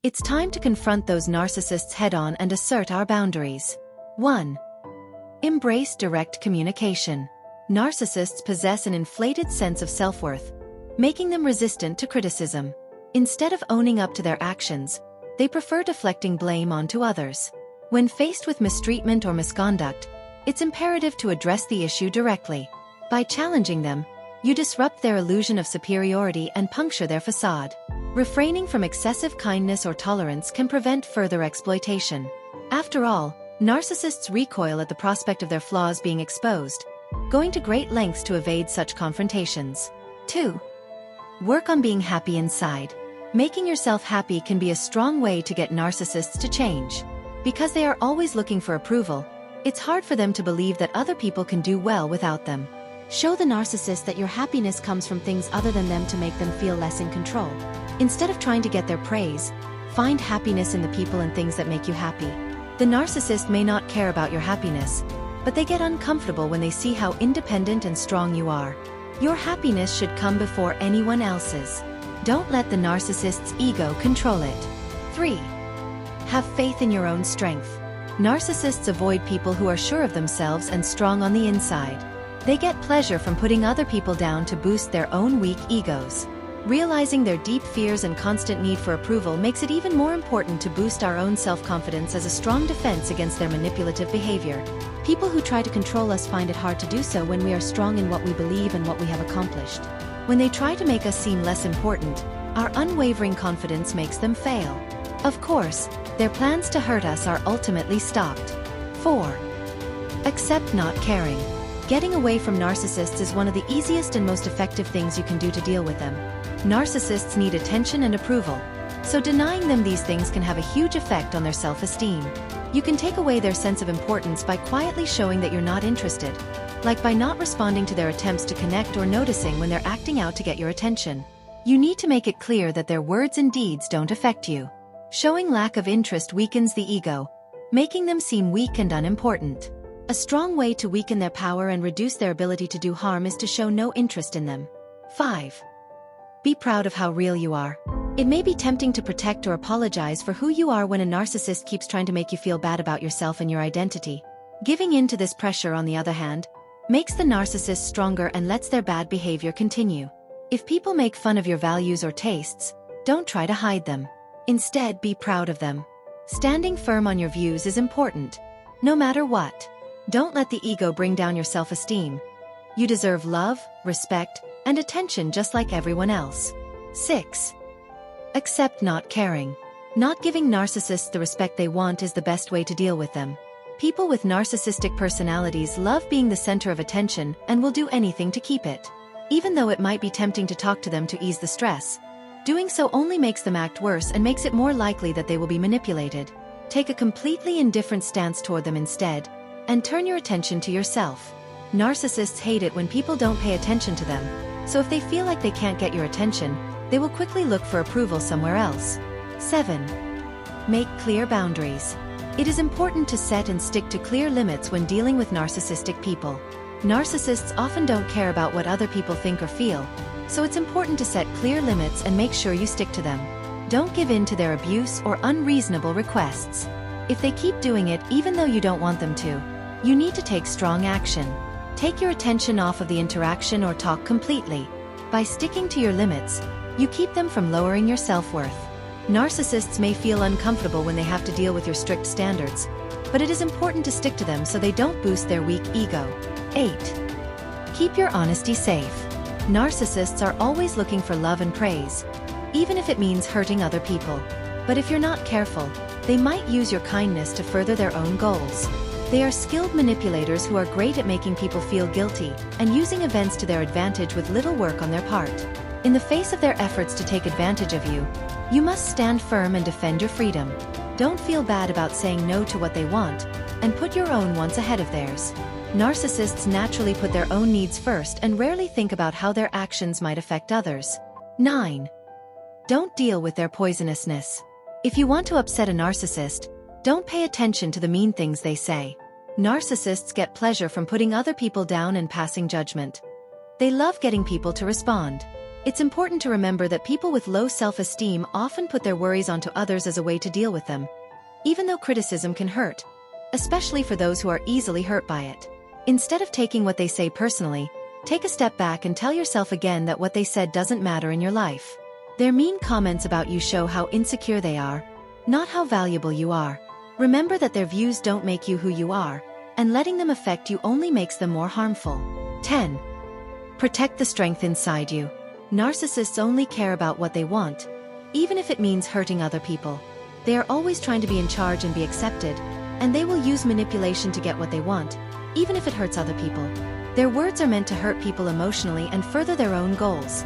It's time to confront those narcissists head-on and assert our boundaries. 1. Embrace direct communication. Narcissists possess an inflated sense of self-worth, making them resistant to criticism. Instead of owning up to their actions, they prefer deflecting blame onto others. When faced with mistreatment or misconduct, it's imperative to address the issue directly. By challenging them, you disrupt their illusion of superiority and puncture their facade. Refraining from excessive kindness or tolerance can prevent further exploitation. After all, narcissists recoil at the prospect of their flaws being exposed, going to great lengths to evade such confrontations. 2. Work on being happy inside. Making yourself happy can be a strong way to get narcissists to change. Because they are always looking for approval, it's hard for them to believe that other people can do well without them. Show the narcissist that your happiness comes from things other than them to make them feel less in control. Instead of trying to get their praise, find happiness in the people and things that make you happy. The narcissist may not care about your happiness, but they get uncomfortable when they see how independent and strong you are. Your happiness should come before anyone else's. Don't let the narcissist's ego control it. 3. Have faith in your own strength. Narcissists avoid people who are sure of themselves and strong on the inside. They get pleasure from putting other people down to boost their own weak egos. Realizing their deep fears and constant need for approval makes it even more important to boost our own self-confidence as a strong defense against their manipulative behavior. People who try to control us find it hard to do so when we are strong in what we believe and what we have accomplished. When they try to make us seem less important, our unwavering confidence makes them fail. Of course, their plans to hurt us are ultimately stopped. 4. Accept not caring. Getting away from narcissists is one of the easiest and most effective things you can do to deal with them. Narcissists need attention and approval, so denying them these things can have a huge effect on their self-esteem. You can take away their sense of importance by quietly showing that you're not interested, like by not responding to their attempts to connect or noticing when they're acting out to get your attention. You need to make it clear that their words and deeds don't affect you. Showing lack of interest weakens the ego, making them seem weak and unimportant. A strong way to weaken their power and reduce their ability to do harm is to show no interest in them. 5. Be proud of how real you are. It may be tempting to protect or apologize for who you are when a narcissist keeps trying to make you feel bad about yourself and your identity. Giving in to this pressure, on the other hand, makes the narcissist stronger and lets their bad behavior continue. If people make fun of your values or tastes, don't try to hide them. Instead, be proud of them. Standing firm on your views is important, no matter what. Don't let the ego bring down your self-esteem. You deserve love, respect, and attention just like everyone else. 6. Accept not caring. Not giving narcissists the respect they want is the best way to deal with them. People with narcissistic personalities love being the center of attention and will do anything to keep it. Even though it might be tempting to talk to them to ease the stress, doing so only makes them act worse and makes it more likely that they will be manipulated. Take a completely indifferent stance toward them instead, and turn your attention to yourself. Narcissists hate it when people don't pay attention to them, so if they feel like they can't get your attention, they will quickly look for approval somewhere else. 7. Make clear boundaries. It is important to set and stick to clear limits when dealing with narcissistic people. Narcissists often don't care about what other people think or feel, so it's important to set clear limits and make sure you stick to them. Don't give in to their abuse or unreasonable requests. If they keep doing it even though you don't want them to, you need to take strong action. Take your attention off of the interaction or talk completely. By sticking to your limits, you keep them from lowering your self-worth. Narcissists may feel uncomfortable when they have to deal with your strict standards, but it is important to stick to them so they don't boost their weak ego. 8. Keep your honesty safe. Narcissists are always looking for love and praise, even if it means hurting other people. But if you're not careful, they might use your kindness to further their own goals. They are skilled manipulators who are great at making people feel guilty and using events to their advantage with little work on their part. In the face of their efforts to take advantage of you, you must stand firm and defend your freedom. Don't feel bad about saying no to what they want, and put your own wants ahead of theirs. Narcissists naturally put their own needs first and rarely think about how their actions might affect others. 9. Don't deal with their poisonousness. If you want to upset a narcissist, don't pay attention to the mean things they say. Narcissists get pleasure from putting other people down and passing judgment. They love getting people to respond. It's important to remember that people with low self-esteem often put their worries onto others as a way to deal with them, even though criticism can hurt, especially for those who are easily hurt by it. Instead of taking what they say personally, take a step back and tell yourself again that what they said doesn't matter in your life. Their mean comments about you show how insecure they are, not how valuable you are. Remember that their views don't make you who you are, and letting them affect you only makes them more harmful. 10. Protect the strength inside you. Narcissists only care about what they want, even if it means hurting other people. They are always trying to be in charge and be accepted, and they will use manipulation to get what they want, even if it hurts other people. Their words are meant to hurt people emotionally and further their own goals.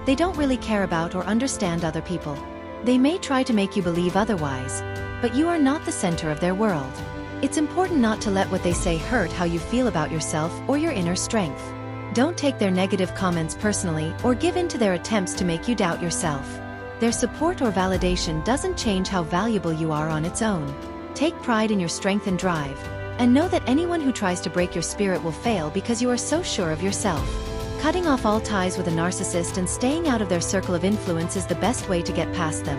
They don't really care about or understand other people. They may try to make you believe otherwise, but you are not the center of their world. It's important not to let what they say hurt how you feel about yourself or your inner strength. Don't take their negative comments personally or give in to their attempts to make you doubt yourself. Their support or validation doesn't change how valuable you are on its own. Take pride in your strength and drive, and know that anyone who tries to break your spirit will fail because you are so sure of yourself. Cutting off all ties with a narcissist and staying out of their circle of influence is the best way to get past them.